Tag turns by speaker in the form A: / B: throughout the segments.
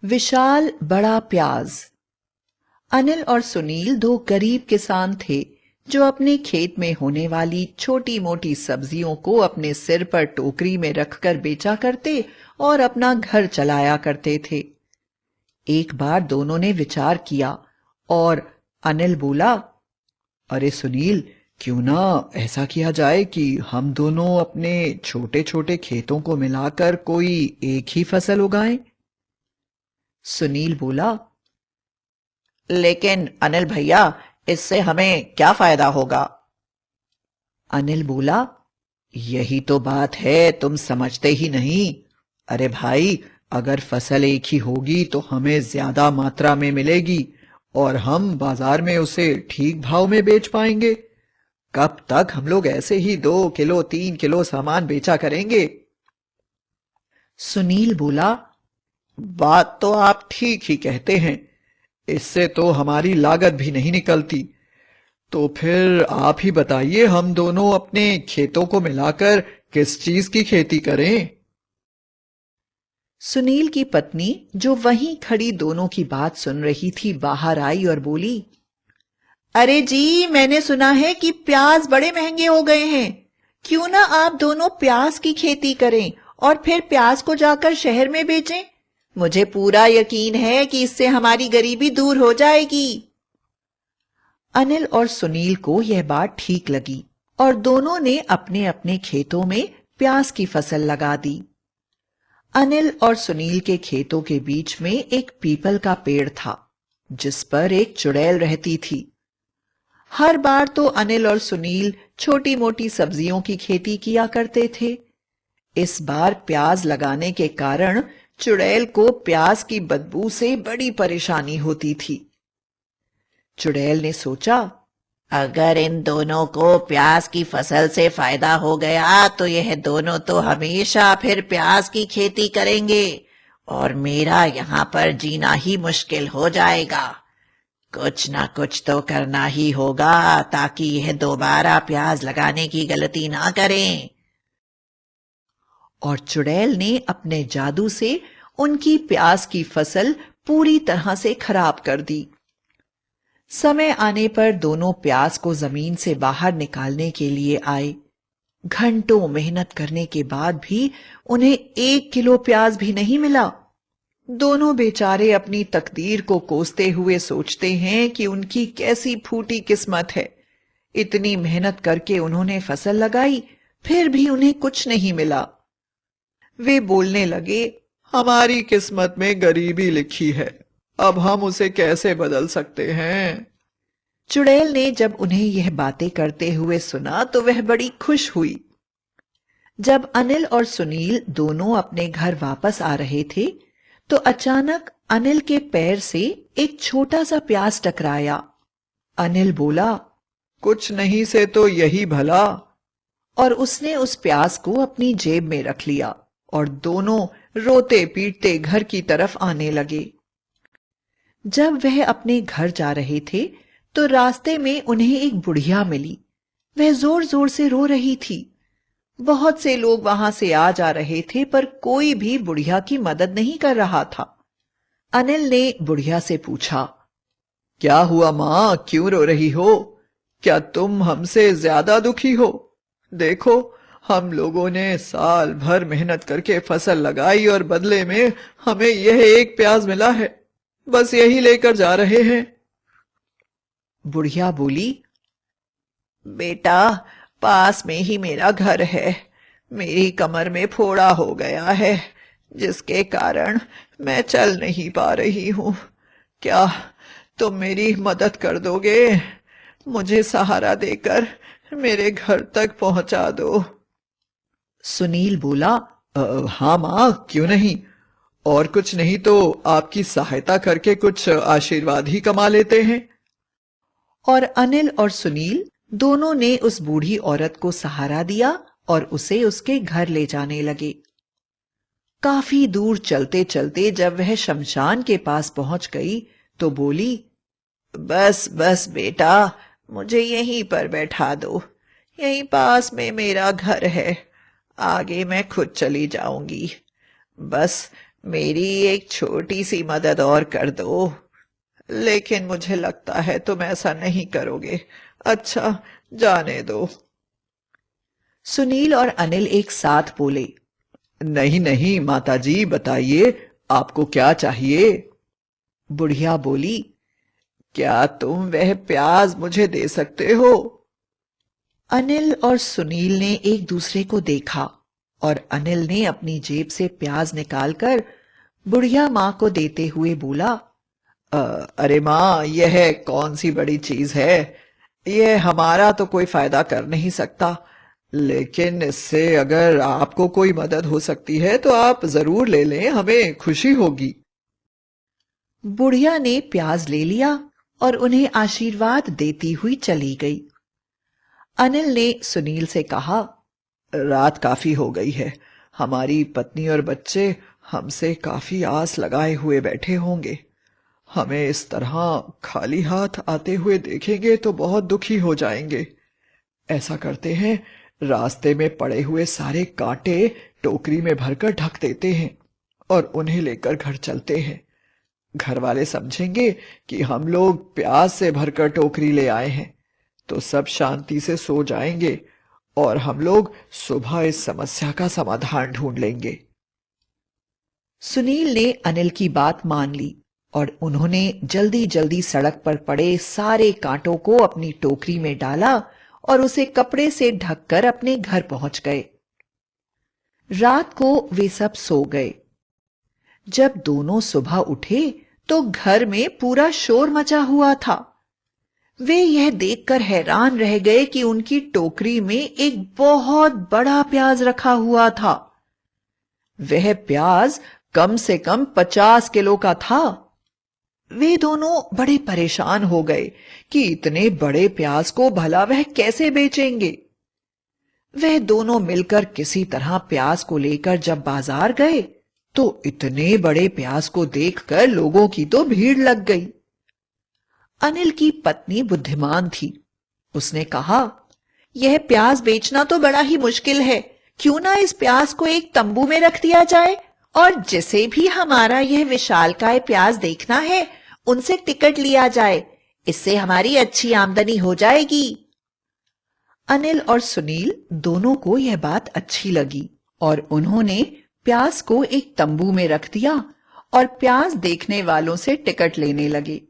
A: विशाल बड़ा प्याज। अनिल और सुनील दो गरीब किसान थे जो अपने खेत में होने वाली छोटी मोटी सब्जियों को अपने सिर पर टोकरी में रखकर बेचा करते और अपना घर चलाया करते थे। एक बार दोनों ने विचार किया और अनिल बोला, अरे सुनील, क्यों ना ऐसा किया जाए कि हम दोनों अपने छोटे छोटे खेतों को मिलाकर कोई एक ही फसल उगाएं। सुनील बोला,
B: लेकिन अनिल भैया, इससे हमें क्या फायदा होगा?
A: अनिल बोला,
B: यही तो बात है, तुम समझते ही नहीं। अरे भाई, अगर फसल एक ही होगी तो हमें ज्यादा मात्रा में मिलेगी और हम बाजार में उसे ठीक भाव में बेच पाएंगे। कब तक हम लोग ऐसे ही 2 किलो 3 किलो सामान बेचा करेंगे?
A: सुनील बोला,
B: बात तो आप ठीक ही कहते हैं, इससे तो हमारी लागत भी नहीं निकलती। तो फिर आप ही बताइए, हम दोनों अपने खेतों को मिलाकर किस चीज की खेती करें?
A: सुनील की पत्नी जो वहीं खड़ी दोनों की बात सुन रही थी बाहर आई और बोली, अरे जी, मैंने सुना है कि प्याज बड़े महंगे हो गए हैं। क्यों ना आप दोनों प्याज की खेती करें और फिर प्याज को जाकर शहर में बेचें। मुझे पूरा यकीन है कि इससे हमारी गरीबी दूर हो जाएगी। अनिल और सुनील को यह बात ठीक लगी और दोनों ने अपने अपने खेतों में प्याज की फसल लगा दी। अनिल और सुनील के खेतों के बीच में एक पीपल का पेड़ था जिस पर एक चुड़ैल रहती थी। हर बार तो अनिल और सुनील छोटी मोटी सब्जियों की खेती किया करते थे। इस बार प्याज लगाने के कारण चुड़ैल को प्याज की बदबू से बड़ी परेशानी होती थी। चुड़ैल ने सोचा,
B: अगर इन दोनों को प्याज की फसल से फायदा हो गया तो यह दोनों तो हमेशा फिर प्याज की खेती करेंगे और मेरा यहाँ पर जीना ही मुश्किल हो जाएगा। कुछ ना कुछ तो करना ही होगा ताकि यह दोबारा प्याज लगाने की गलती ना करें।
A: और चुड़ैल ने अपने जादू से उनकी प्याज की फसल पूरी तरह से खराब कर दी। समय आने पर दोनों प्याज को जमीन से बाहर निकालने के लिए आए। घंटों मेहनत करने के बाद भी उन्हें 1 किलो प्याज भी नहीं मिला। दोनों बेचारे अपनी तकदीर को कोसते हुए सोचते हैं कि उनकी कैसी फूटी किस्मत है। इतनी मेहनत करके उन्होंने फसल लगाई, फिर भी उन्हें कुछ नहीं मिला। वे बोलने लगे,
B: हमारी किस्मत में गरीबी लिखी है, अब हम उसे कैसे बदल सकते हैं?
A: चुड़ैल ने जब उन्हें यह बातें करते हुए सुना तो वह बड़ी खुश हुई। जब अनिल और सुनील दोनों अपने घर वापस आ रहे थे तो अचानक अनिल के पैर से एक छोटा सा प्याज टकराया। अनिल बोला,
B: कुछ नहीं से तो यही भला।
A: और उसने उस प्याज को अपनी जेब में रख लिया और दोनों रोते पीटते घर की तरफ आने लगे। जब वह अपने घर जा रहे थे तो रास्ते में उन्हें एक बुढ़िया मिली। वह जोर जोर से रो रही थी। बहुत से लोग वहां से आ जा रहे थे पर कोई भी बुढ़िया की मदद नहीं कर रहा था। अनिल ने बुढ़िया से पूछा,
B: क्या हुआ मां, क्यों रो रही हो? क्या तुम हमसे ज्यादा दुखी हो? देखो, हम लोगों ने साल भर मेहनत करके फसल लगाई और बदले में हमें यह एक प्याज मिला है। बस यही लेकर जा रहे हैं।
A: बुढ़िया बोली,
B: बेटा, पास में ही मेरा घर है। मेरी कमर में फोड़ा हो गया है जिसके कारण मैं चल नहीं पा रही हूँ। क्या तुम मेरी मदद कर दोगे? मुझे सहारा देकर मेरे घर तक पहुंचा दो।
A: सुनील बोला,
B: हाँ माँ, क्यों नहीं। और कुछ नहीं तो आपकी सहायता करके कुछ आशीर्वाद ही कमा लेते हैं।
A: और अनिल और सुनील दोनों ने उस बूढ़ी औरत को सहारा दिया और उसे उसके घर ले जाने लगे। काफी दूर चलते चलते जब वह शमशान के पास पहुंच गई तो बोली,
B: बस बस बेटा, मुझे यहीं पर बैठा दो। यहीं पास में मेरा घर है, आगे मैं खुद चली जाऊंगी। बस
A: मेरी एक छोटी सी मदद और कर दो। लेकिन मुझे लगता है तुम ऐसा नहीं करोगे। अच्छा, जाने दो। सुनील और अनिल एक साथ बोले, नहीं नहीं माताजी, बताइए आपको क्या चाहिए। बुढ़िया बोली, क्या तुम वह प्याज मुझे दे सकते हो? अनिल और सुनील ने एक दूसरे को देखा और अनिल ने अपनी जेब से प्याज निकालकर बुढ़िया माँ को देते हुए बोला, अरे माँ, यह कौन सी बड़ी चीज है? यह हमारा तो कोई फायदा कर नहीं सकता, लेकिन इससे अगर आपको कोई मदद हो सकती है तो आप जरूर ले लें, हमें खुशी होगी। बुढ़िया ने प्याज ले लिया और उन्हें आशीर्वाद देती हुई चली गई। अनिल ने सुनील से कहा, रात काफी हो गई है, हमारी पत्नी और बच्चे हमसे काफी आस लगाए हुए बैठे होंगे। हमें इस तरह खाली हाथ आते हुए देखेंगे तो बहुत दुखी हो जाएंगे। ऐसा करते हैं, रास्ते में पड़े हुए सारे कांटे टोकरी में भरकर ढक देते हैं और उन्हें लेकर घर चलते हैं। घर वाले समझेंगे कि हम लोग प्याज से भरकर टोकरी ले आए हैं, तो सब शांति से सो जाएंगे और हम लोग सुबह इस समस्या का समाधान ढूंढ लेंगे। सुनील ने अनिल की बात मान ली और उन्होंने जल्दी जल्दी सड़क पर पड़े सारे कांटों को अपनी टोकरी में डाला और उसे कपड़े से ढककर अपने घर पहुंच गए। रात को वे सब सो गए। जब दोनों सुबह उठे तो घर में पूरा शोर मचा हुआ था। वे यह देखकर हैरान रह गए कि उनकी टोकरी में एक बहुत बड़ा प्याज रखा हुआ था। वह प्याज कम से कम 50 किलो का था। वे दोनों बड़े परेशान हो गए कि इतने बड़े प्याज को भला वह कैसे बेचेंगे। वह दोनों मिलकर किसी तरह प्याज को लेकर जब बाजार गए तो इतने बड़े प्याज को देखकर लोगों की तो भीड़ लग गई। अनिल की पत्नी बुद्धिमान थी। उसने कहा, यह प्याज बेचना तो बड़ा ही मुश्किल है, क्यों ना इस प्याज को एक तंबू में रख दिया जाए और जिसे भी हमारा यह विशालकाय प्याज देखना है उनसे टिकट लिया जाए, इससे हमारी अच्छी आमदनी हो जाएगी। अनिल और सुनील दोनों को यह बात अच्छी लगी और उन्होंने प्याज को एक तंबू में रख दिया और प्याज देखने वालों से टिकट लेने लगे।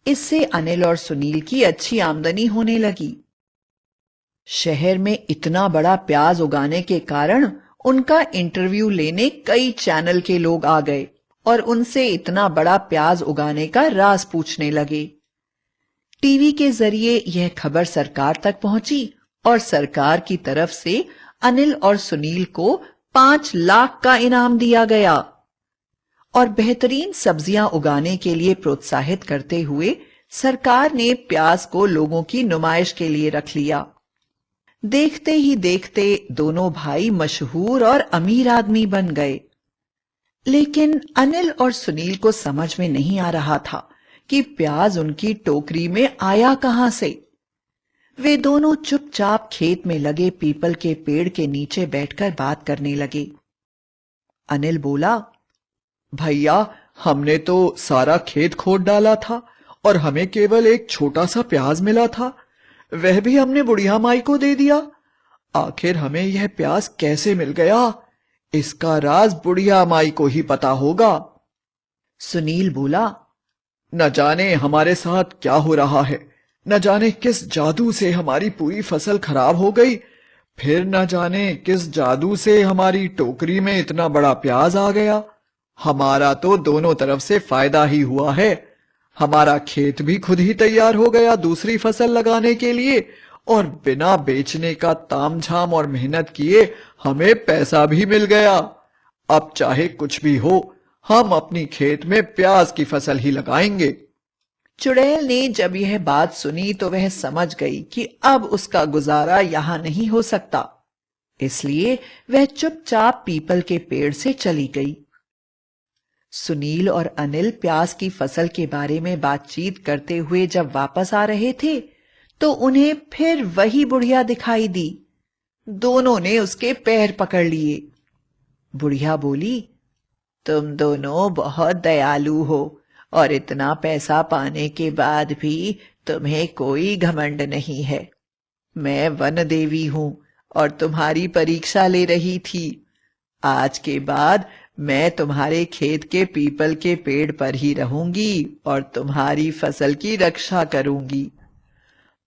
A: इससे अनिल और सुनील की अच्छी आमदनी होने लगी। शहर में इतना बड़ा प्याज उगाने के कारण उनका इंटरव्यू लेने कई चैनल के लोग आ गए और उनसे इतना बड़ा प्याज उगाने का राज पूछने लगे। टीवी के जरिए यह खबर सरकार तक पहुंची और सरकार की तरफ से अनिल और सुनील को 5 लाख का इनाम दिया गया और बेहतरीन सब्जियां उगाने के लिए प्रोत्साहित करते हुए सरकार ने प्याज को लोगों की नुमाइश के लिए रख लिया। देखते ही देखते दोनों भाई मशहूर और अमीर आदमी बन गए। लेकिन अनिल और सुनील को समझ में नहीं आ रहा था कि प्याज उनकी टोकरी में आया कहां से। वे दोनों चुपचाप खेत में लगे पीपल के पेड़ के नीचे बैठकर बात करने लगे। अनिल बोला, भैया, हमने तो सारा खेत खोद डाला था और हमें केवल एक छोटा सा प्याज मिला था, वह भी हमने बुढ़िया माई को दे दिया। आखिर हमें यह प्याज कैसे मिल गया? इसका राज बुढ़िया माई को ही पता होगा। सुनील बोला, न जाने हमारे साथ क्या हो रहा है, न जाने किस जादू से हमारी पूरी फसल खराब हो गई, फिर न जाने किस जादू से हमारी टोकरी में इतना बड़ा प्याज आ गया। हमारा तो दोनों तरफ से फायदा ही हुआ है। हमारा खेत भी खुद ही तैयार हो गया दूसरी फसल लगाने के लिए और बिना बेचने का तामझाम और मेहनत किए हमें पैसा भी मिल गया। अब चाहे कुछ भी हो, हम अपनी खेत में प्याज की फसल ही लगाएंगे। चुड़ैल ने जब यह बात सुनी तो वह समझ गई कि अब उसका गुजारा यहां नहीं हो सकता, इसलिए वह चुपचाप पीपल के पेड़ से चली गई। सुनील और अनिल प्याज की फसल के बारे में बातचीत करते हुए जब वापस आ रहे थे तो उन्हें फिर वही बुढ़िया दिखाई दी। दोनों ने उसके पैर पकड़ लिए। बुढ़िया बोली, तुम दोनों बहुत दयालु हो और इतना पैसा पाने के बाद भी तुम्हें कोई घमंड नहीं है। मैं वन देवी हूं और तुम्हारी परीक्षा ले रही थी। आज के बाद मैं तुम्हारे खेत के पीपल के पेड़ पर ही रहूंगी और तुम्हारी फसल की रक्षा करूंगी।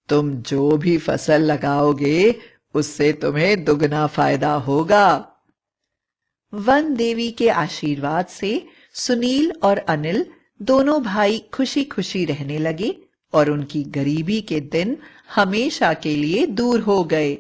A: तुम जो भी फसल लगाओगे उससे तुम्हें दुगना फायदा होगा। वन देवी के आशीर्वाद से सुनील और अनिल दोनों भाई खुशी खुशी रहने लगे और उनकी गरीबी के दिन हमेशा के लिए दूर हो गए।